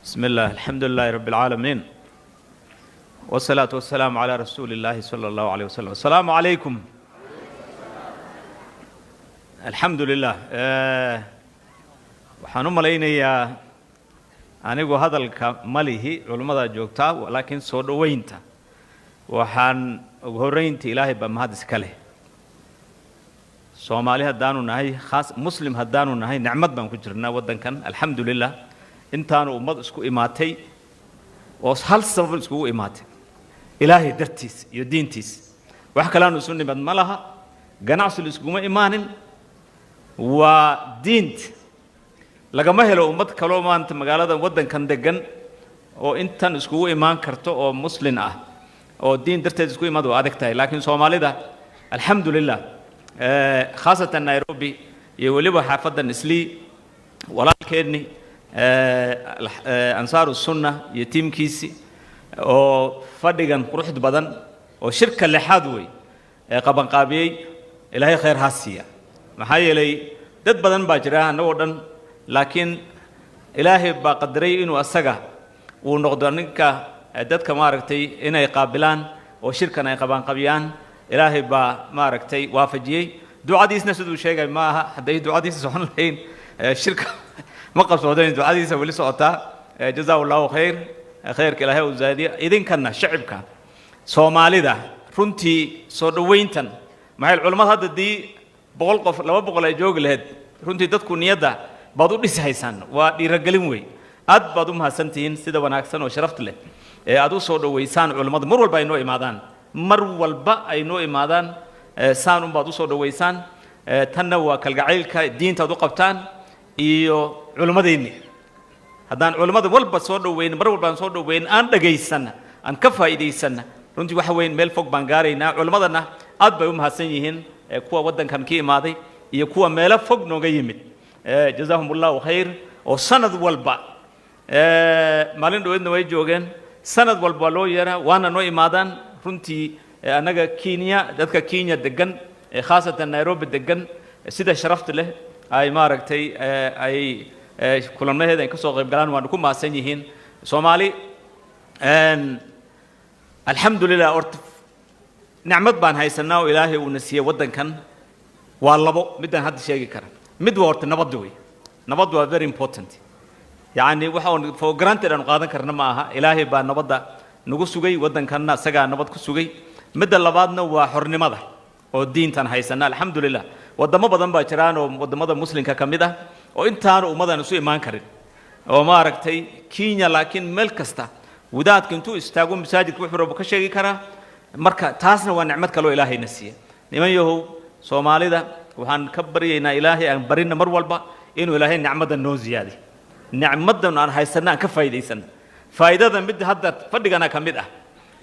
بسم الله الحمد لله رب العالمين والصلاة والسلام على رسول الله صلى الله عليه وسلم. السلام عليكم. الحمد لله. waxaan u malaynayaa anigu hadalka malihi culimada joogta laakiin soo dhaweynta waxaan ugu horeynta Ilaahay ba mahad iska leh. Soomaali hadaanu nahay khaas muslim hadaanu nahay nicmad baan ku jirnaa wadankan alxamdulillah intaanu ummad isku imaatay oo hal sabab isku imaatay Ilaahay dartiis iyo diintiis wax kale aanu soo nimad malaha ganacsi isku imaanin waa diinta lagama helo ummad kale oo maanta magaalada wadankan degan oo intan isku imaan karto oo muslim ah oo diin darteed isku imaado adag tahay laakiin Soomaalida alxamdulillah khaasatan Nairobi iyo waliba xaafadan Isli walaalkeedni ansaaru sunnah iyo tiimkiisi oo fadhigan quruxd badan oo shirka lixaad way qaban qaabiyay Ilaahay khayr haasiya maxaa yeelay dad badan baa jira anagoo dhan laakiin Ilaahay baa qadaray inuu asaga uu noqdo ninka dadka maaragtay inay qaabilaan oo shirkan ay qaban qabiyaan Ilaahay baa maaragtay waafajiyay ducadiisna sidoo sheegay ma aha haday ducadiisa soo lahayn shirka ما قصدين دعادي سوي صوتا جزاه الله خير خير كله وزادي إذن كنا شعبك سومالي ده فرنتي صدوينتن مع العلماء هذا دي بقول لو بقول يجوج لهاد فرنتي تذكر نيدا بعضو لسه هيسان ودي رجلين وي أد بعضهم هسنتين سيدا وناكسن وشرفت له أدو صدويسان علماء مرول بينو إمادان مرول بينو إمادان سانم بعضو صدويسان تنوى كالجعيل كدين تدو قبتان iyo culimadeeni hadaan culimada walba soo dhaweyn mar walba soo dhaweyn aan dhageysana aan ka faa'iideysana runtii waxa weyn meel fog baan gaaraynaa culimadana aad bay u mahadsan yihiin kuwa wadankan ka imaaday iyo kuwa meel fog nooga yimid jazaahumullahu khayr oo sanad walba maalin dhoweedna way joogeen sanad walba loo yeeraa waana noo imaadaan runtii anaga Kenya dadka Kenya degan khaasatan Nairobi degan sida sharafta leh ay maaragtay ay kulamnaheeda ka soo qayb galaan waan ku maasan yihiin Soomaali alxamdulillah orta nicmad baan haysanaa oo Ilaahay uu nasiiyay wadankan waa labo midaan hadda sheegi kara mid waa orta nabad way nabad waa very important yaani waxaan for granted aan qaadan karna ma aha Ilaahay baa nabadda nagu sugay wadankanna asaga nabad ku sugay midda labaadna waa xornimada oo diintan haysanaa alxamdulillah wadamo badan baa jiraan oo wadamada muslimka kamid ah oo intaan ummadan isu imaan karin oo ma aragtay Kenya laakiin meel kasta wadaadka intuu istaago masaajidka wuxuu rabo ka sheegi kara marka taasna waa nicmad kale oo Ilaahay nasiiyay niman yahow Soomaalida waxaan ka baryaynaa Ilaahay aan barina mar walba inuu Ilaahay nicmada noo ziyaadiyo nicmadan aan haysanaa ka faa'iideysan faa'iidada mid hadda fadhigana kamid ah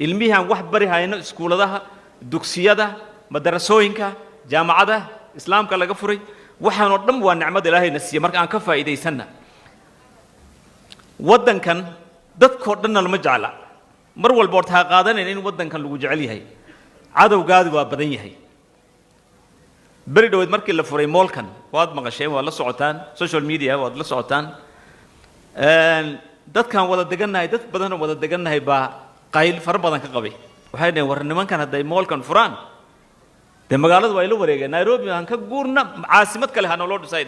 ilmihan wax bari hayno iskuuladaha dugsiyada madarasooyinka jaamacada islaamka laga furay waxaan oo dhan waa nicmad Ilaahay nasiiyay marka aan ka faa'iideysana wadankan dadkoo dhan lama jecla mar walba horta qaadaneen in wadankan lagu jecel yahay cadawgaadu waa badan yahay bari dhaweed markii la furay moolkan waad maqasheen waa la socotaan social media waad la socotaan dadkan wada deganahay dad badan oo wada deganahay baa qayl far badan ka qabay waxay dhaheen war nimankan haday moolkan furaan de magaalada way la wareegeen Nairobi aan ka guurna caasimad kale hana loo dhisay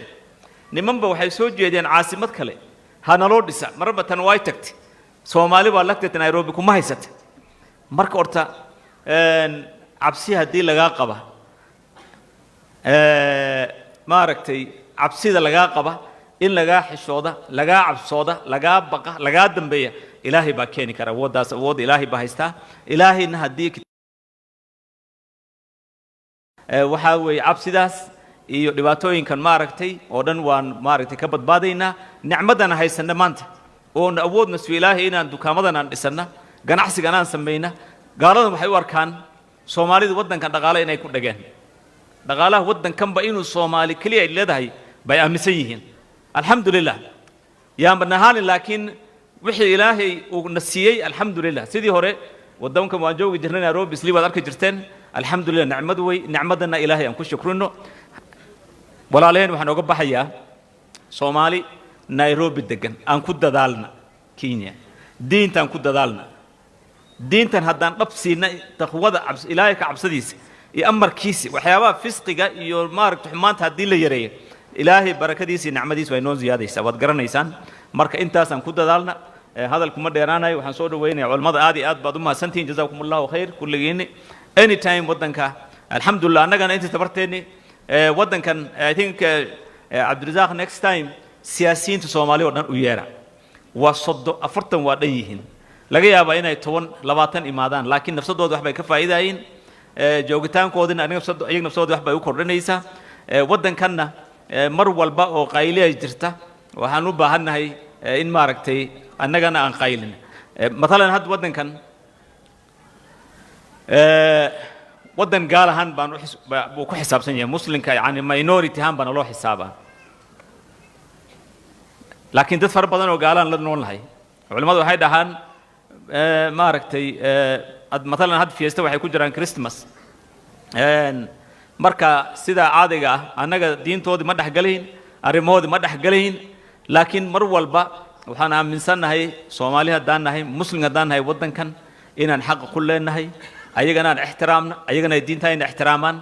nimanba waxay soo jeedeen caasimad kale hana loo dhisa marba tan way tagtay Soomaali waa lagtay Nairobi kuma haysat marka horta cabsi hadii laga qaba ma aragtay cabsida laga qaba in laga xishooda laga cabsooda laga baqa laga dambeeya Ilaahay baa keeni kara wadaas wad Ilaahay baa haysta Ilaahayna hadii waxa way cabsidaas iyo dhibaatooyinkan maaragtay oo dhan waan maaragtay ka badbaadayna nicmadan haysana maanta oo awoodna si Ilaahay inaan dukaamadan aan dhisana ganacsigan aan sameeyna gaaladan waxay u arkaan Soomaalidu wadankan dhaqaale inay ku dhageen dhaqaalaha wadankan ba inuu Soomaali kaliya leedahay bay aaminsan yihiin alxamdulillah yaa banahan laakiin wixii Ilaahay uu nasiiyay alxamdulillah sidii hore wadankan waan joogi jirnay Nairobi isli wad arki jirteen alxamdulillah nicmad way nicmadana Ilaahay aan ku shukrino walaalaheen waxaan uga baxayaa Soomaali Nairobi degan aan ku dadaalna كينيا دين تان كود دالنا دين تان هدان ربسينا تخوض عبس إلهي كعبسديس يأمر كيسي وحيابا فسقي يمارك تحمانت هدين ليريه إلهي بركديسي نعمديس وينون زياديس وادقرنا إنسان مرك إنتاسان كود دالنا هذا الكمر ديرانا وحنصور وين علماء آدي آد بعضهم سنتين جزاكم الله خير كل جيني any time ودنك الحمد لله أنا كان أنت تبرتني ودن كان I think عبد الرزاق next time سياسيين الصومالي ودن ويرا وصد أفرتم وديهن لقيا بينا يتون لباتن إمادان لكن نفس الدود وحبي كفايدين جوجتان كودن أنا نفس الدود وحبي يكون رنيسا ودن كنا مر والباء وقايلة جرتا وهنوبا هنهي إن ماركتي أنا كنا عن قايلين مثلا هاد ودن كان ودن قال هان بانو بوكو حساب سنية مسلم يعني ماينوريتي هان بانو لو حسابها لكن دد فرق بدن وقالان لنون هاي علماء waxay dhahaan maaragtay مثلا had fiesta waxay ku jiraan Christmas marka sida caadiga ah anaga diintoodi ma dhaxgalayn arimoodi ma dhaxgalayn laakiin mar walba waxaan aaminsanahay Soomaali hadaan nahay muslim hadaan nahay wadankan inaan xaq ku leenahay ayagana aan ixtiraamna ayagana diintayna ixtiraamaan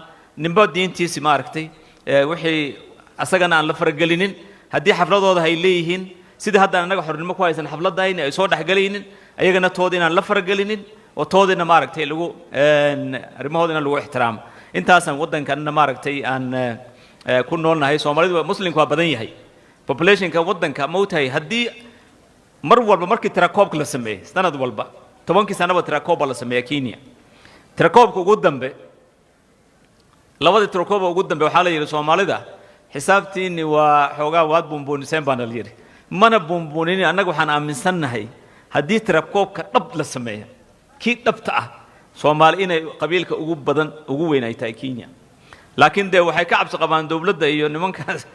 nimba diintiisi maaragtay wixii asagana aan la faragelinin haddii xafladooda ay leeyihiin sida hadda anaga xornimo ku haysan xafladayna ay soo dhaxgalaynin ayagana tood inaan la faragelinin oo toodina maaragtay lagu arimahoodina lagu ixtiraamo intaasan wadankan maaragtay aan ku noolnahay Soomaalidu muslimku waa badan yahay populationka wadanka mootay haddii mar walba markii tirakoobka la sameeyay sanad walba 10 sanaba tirakoob la sameeyay Kenya tirakoobka ugu dambe labada tirakoob ugu dambe waxa la yiri Soomaalida xisaabtiini waa xoogaa waad buunbuuniseen baan la yiri mana buunbuunin anagu waxaan aaminsanahay haddii tirakoobka dhab la sameeyo kii dhabta ah Soomaali inay qabiilka ugu badan ugu weyn ay tahay Kenya laakiin de waxay ka cabsi qabaan dawladda iyo nimankaas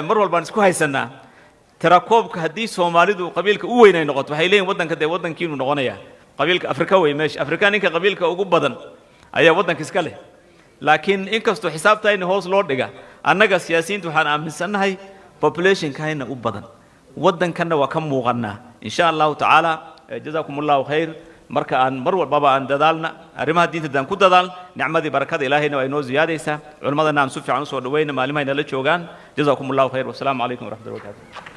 mar walba isku haysanaa tirakoobka haddii Soomaalidu qabiilka u weyn ay noqoto waxay leeyihiin wadanka de wadankiinu noqonaya qabiilka Afrika way meesh Afrikaanka qabiilka ugu badan ayaa wadanka iska leh laakiin inkastoo xisaabtayna hoos loo dhiga annaga siyaasiyiintu waxaan aaminsanahay population kayna u badan wadankanna waa ka muuqanaa insha Allah ta'ala jazakumullahu khayr marka aan mar walba aan dadaalna arrimaha diinta daan ku dadaal nicmadii barakada ilaahayna waa inoo ziyaadaysa culimadana aan si fiican u soo dhaweeyna maalimayna la joogan jazakumullahu khayr wa salaamu alaykum wa rahmatullahi wa barakatuh